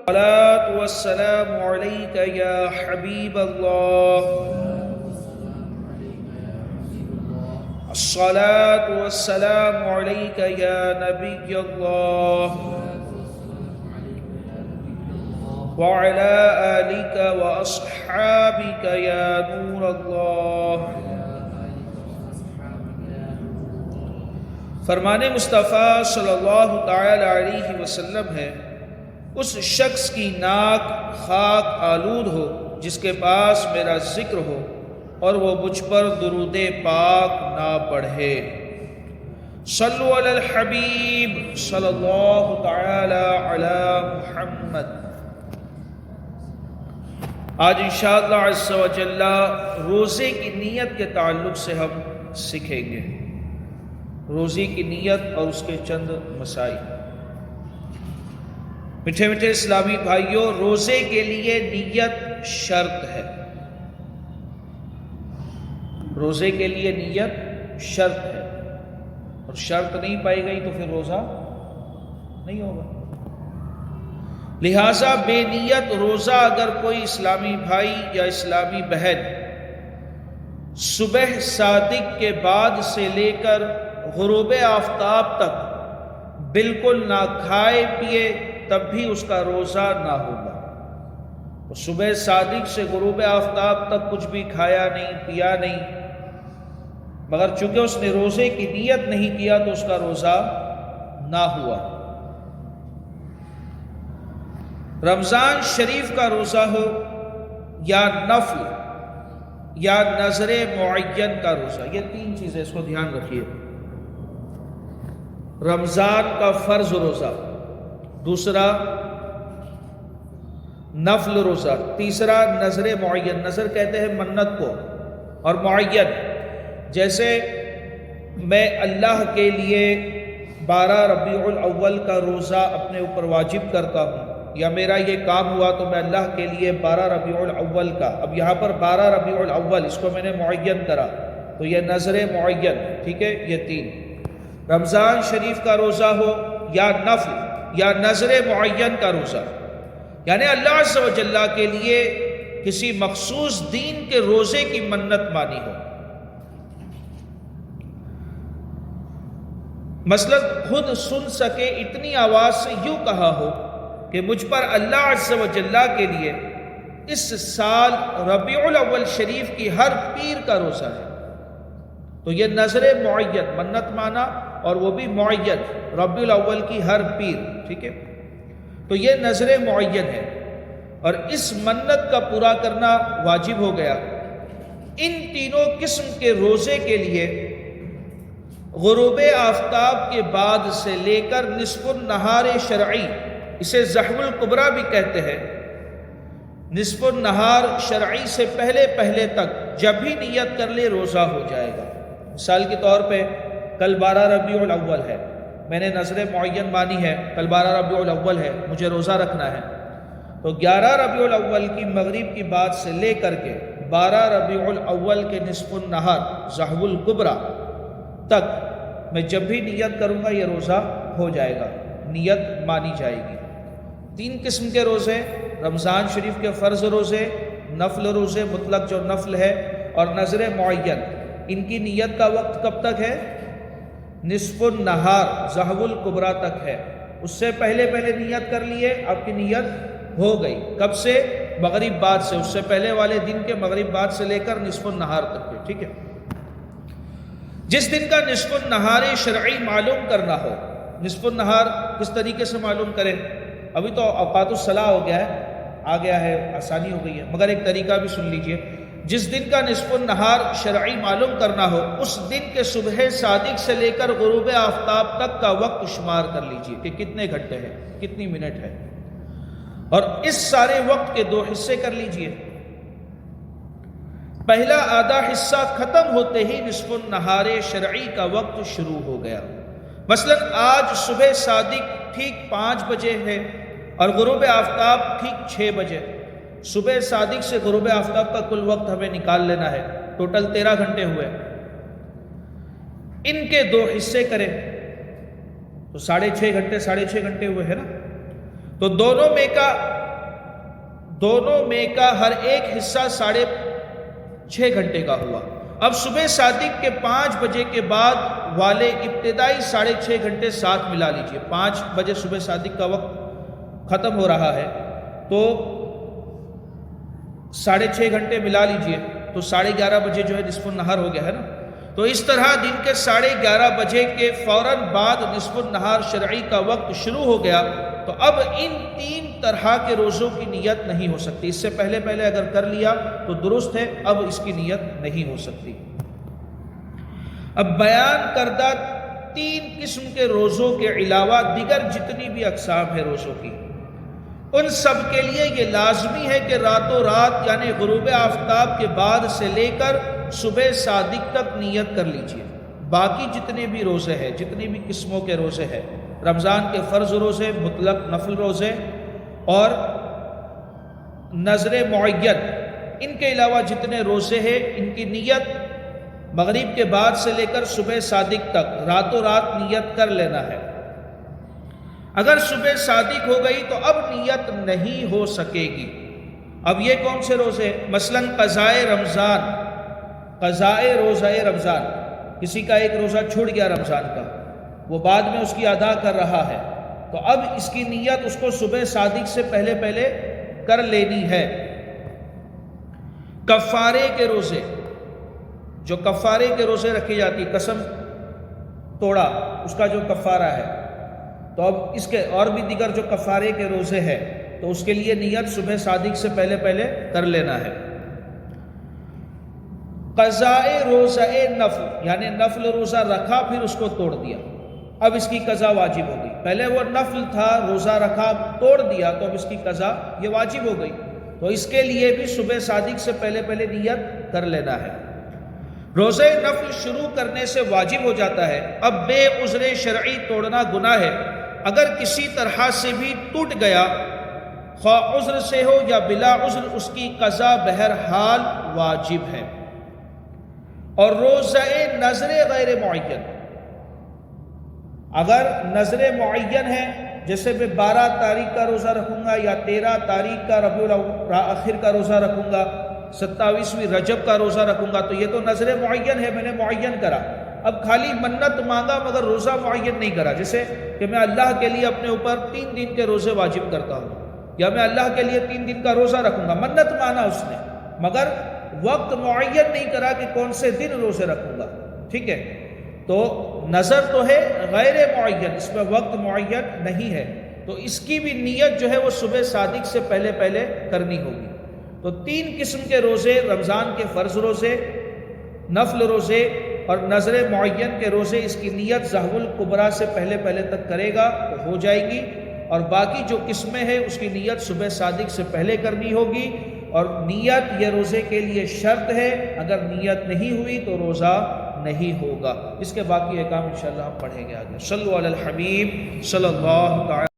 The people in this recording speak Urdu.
الصلاة والسلام عليك يا حبيب الله الصلاة والسلام عليك يا نبي الله وعلى آلك وأصحابك يا نور الله. فرمان مصطفیٰ صلی اللہ تعالی علیہ وسلم ہے، اس شخص کی ناک خاک آلود ہو جس کے پاس میرا ذکر ہو اور وہ مجھ پر درود پاک نہ پڑھے. صلو علی الحبیب صلی اللہ تعالی علی محمد. آج انشاءاللہ عز و جل روزے کی نیت کے تعلق سے ہم سیکھیں گے. روزے کی نیت اور اس کے چند مسائل. میٹھے میٹھے اسلامی بھائیوں، روزے کے لیے نیت شرط ہے. روزے کے لیے نیت شرط ہے، اور شرط نہیں پائی گئی تو پھر روزہ نہیں ہوگا. لہذا بے نیت روزہ اگر کوئی اسلامی بھائی یا اسلامی بہن صبح صادق کے بعد سے لے کر غروب آفتاب تک بالکل نہ کھائے پیے تب بھی اس کا روزہ نہ ہوگا. صبح صادق سے غروب آفتاب تک کچھ بھی کھایا نہیں پیا نہیں، مگر چونکہ اس نے روزے کی نیت نہیں کیا تو اس کا روزہ نہ ہوا. رمضان شریف کا روزہ ہو یا نفل یا نظر معین کا روزہ، یہ تین چیزیں اس کو دھیان رکھیے. رمضان کا فرض روزہ، دوسرا نفل روزہ، تیسرا نظر معین. نظر کہتے ہیں منت کو، اور معین جیسے میں اللہ کے لیے 12 ربیع الاول کا روزہ اپنے اوپر واجب کرتا ہوں، یا میرا یہ کام ہوا تو میں اللہ کے لیے 12 ربیع الاول کا، اب یہاں پر 12 ربیع الاول اس کو میں نے معین کرا تو یہ نظر معین. ٹھیک ہے، یہ تین. رمضان شریف کا روزہ ہو یا نفل یا نظر معین کا روزہ، یعنی اللہ عز و جل کے لیے کسی مخصوص دین کے روزے کی منت مانی ہو. مثلا خود سن سکے اتنی آواز سے یوں کہا ہو کہ مجھ پر اللہ عز و جل کے لیے اس سال ربیع الاول شریف کی ہر پیر کا روزہ ہے، تو یہ نظر معین، منت مانا اور وہ بھی معین، ربیع الاول کی ہر پیر. ٹھیک ہے، تو یہ نظر معین ہے، اور اس منت کا پورا کرنا واجب ہو گیا. ان تینوں قسم کے روزے کے لیے غروب آفتاب کے بعد سے لے کر نصف النہار شرعی، اسے زحو الکبریٰ بھی کہتے ہیں، نصف النہار شرعی سے پہلے پہلے تک جب بھی نیت کر لے روزہ ہو جائے گا. مثال کے طور پہ کل 12 ربیع الاول ہے، میں نے نظر معین مانی ہے، کل 12 ربیع الاول ہے، مجھے روزہ رکھنا ہے، تو 11 ربیع الاول کی مغرب کی بات سے لے کر کے 12 ربیع الاول کے نصف النہار زحو الکبریٰ تک میں جب بھی نیت کروں گا یہ روزہ ہو جائے گا، نیت مانی جائے گی. تین قسم کے روزے، رمضان شریف کے فرض روزے، نفل روزے مطلق جو نفل ہے، اور نظر معین. ان کی نیت کا وقت کب تک ہے؟ نصف النہار زحو الکبریٰ تک ہے. اس سے پہلے پہلے نیت کر لیے، آپ کی نیت ہو گئی. کب سے؟ مغرب بعد سے، اس سے پہلے والے دن کے مغرب بعد سے لے کر نصف النہار تک کے. ٹھیک ہے، جس دن کا نصف النہار شرعی معلوم کرنا ہو. نصف النہار کس طریقے سے معلوم کریں؟ ابھی تو اوقات الصلاح ہو گیا ہے، آ گیا ہے، آسانی ہو گئی ہے، مگر ایک طریقہ بھی سن لیجئے. جس دن کا نصف النہار شرعی معلوم کرنا ہو، اس دن کے صبح صادق سے لے کر غروب آفتاب تک کا وقت شمار کر لیجئے کہ کتنے گھنٹے ہیں، کتنی منٹ ہے، اور اس سارے وقت کے 2 حصے کر لیجئے. پہلا آدھا حصہ ختم ہوتے ہی نصف النہار شرعی کا وقت شروع ہو گیا. مثلا آج صبح صادق ٹھیک 5 بجے ہے اور غروب آفتاب ٹھیک 6 بجے. صبح صادق سے غروب آفتاب کا کل وقت ہمیں نکال لینا ہے، ٹوٹل 13 گھنٹے ہوئے. ان کے 2 حصے کریں تو 6.5 گھنٹے ہوئے ہے نا. تو دونوں میں کا دونوں میں کا ہر ایک حصہ 6.5 گھنٹے کا ہوا۔ اب صبح صادق کے 5 بجے کے بعد والے ابتدائی 6.5 گھنٹے ساتھ ملا لیجئے۔ 5 بجے صبح صادق کا وقت ختم ہو رہا ہے تو 6.5 گھنٹے ملا لیجئے تو 11:30 بجے جو ہے نصف النہار ہو گیا ہے نا۔ تو اس طرح دن کے 11:30 بجے کے فوراً بعد نصف النہار شرعی کا وقت شروع ہو گیا تو اب ان 3 طرح کے روزوں کی نیت نہیں ہو سکتی۔ اس سے پہلے اگر کر لیا تو درست ہے، اب اس کی نیت نہیں ہو سکتی۔ اب بیان کردہ 3 قسم کے روزوں کے علاوہ دیگر جتنی بھی اقسام ہے روزوں کی، ان سب کے لیے یہ لازمی ہے کہ راتوں رات یعنی غروب آفتاب کے بعد سے لے کر صبح صادق تک نیت کر لیجئے۔ باقی جتنے بھی روزے ہیں، جتنی بھی قسموں کے روزے ہیں، رمضان کے فرض روزے، مطلق نفل روزے اور نذر معین، ان کے علاوہ جتنے روزے ہیں ان کی نیت مغرب کے بعد سے لے کر صبح صادق تک راتوں رات نیت کر لینا ہے۔ اگر صبح صادق ہو گئی تو اب نیت نہیں ہو سکے گی۔ اب یہ کون سے روزے؟ مثلاً قضائے روزہ رمضان، کسی کا ایک روزہ چھوڑ گیا رمضان کا، وہ بعد میں اس کی ادا کر رہا ہے تو اب اس کی نیت اس کو صبح صادق سے پہلے کر لینی ہے۔ کفارے کے روزے، جو کفارے کے روزے رکھی جاتی، قسم توڑا اس کا جو کفارہ ہے، تو اب اس کے اور بھی دیگر جو کفارے کے روزے ہیں تو اس کے لیے نیت صبح صادق سے پہلے کر لینا ہے۔ قضاء روزہ نفل، یعنی نفل روزہ رکھا پھر اس کو توڑ دیا، اب اس کی قضا واجب ہو گئی۔ پہلے وہ نفل تھا، روزہ رکھا توڑ دیا تو اب اس کی قضا یہ واجب ہو گئی، تو اس کے لیے بھی صبح صادق سے پہلے نیت کر لینا ہے۔ روزے نفل شروع کرنے سے واجب ہو جاتا ہے۔ اب بے عذر شرعی توڑنا گناہ ہے، اگر کسی طرح سے بھی ٹوٹ گیا، خواہ عذر سے ہو یا بلا عذر، اس کی قضا بہرحال واجب ہے۔ اور روزہ نذر غیر معین، اگر نذر معین ہے جیسے میں 12 تاریخ کا روزہ رکھوں گا یا 13 تاریخ کا ربیع الاخر کا روزہ رکھوں گا، 27ویں رجب کا روزہ رکھوں گا، تو یہ تو نذر معین ہے، میں نے معین کرا۔ اب خالی منت مانگا مگر روزہ معین نہیں کرا، جیسے کہ میں اللہ کے لیے اپنے اوپر 3 دن کے روزے واجب کرتا ہوں یا میں اللہ کے لیے 3 دن کا روزہ رکھوں گا، منت مانا اس نے مگر وقت معین نہیں کرا کہ کون سے دن روزے رکھوں گا، ٹھیک ہے؟ تو نظر تو ہے غیر معین، اس میں وقت معین نہیں ہے، تو اس کی بھی نیت جو ہے وہ صبح صادق سے پہلے کرنی ہوگی۔ تو 3 قسم کے روزے، رمضان کے فرض روزے، نفل روزے اور نذر معین کے روزے، اس کی نیت ظہر الکبریٰ سے پہلے تک کرے گا تو ہو جائے گی، اور باقی جو قسمیں ہیں اس کی نیت صبح صادق سے پہلے کرنی ہوگی، اور نیت یہ روزے کے لیے شرط ہے، اگر نیت نہیں ہوئی تو روزہ نہیں ہوگا۔ اس کے باقی احکام انشاءاللہ ہم پڑھیں گے آگے۔ صلو علی الحبیب صلی اللہ تعالی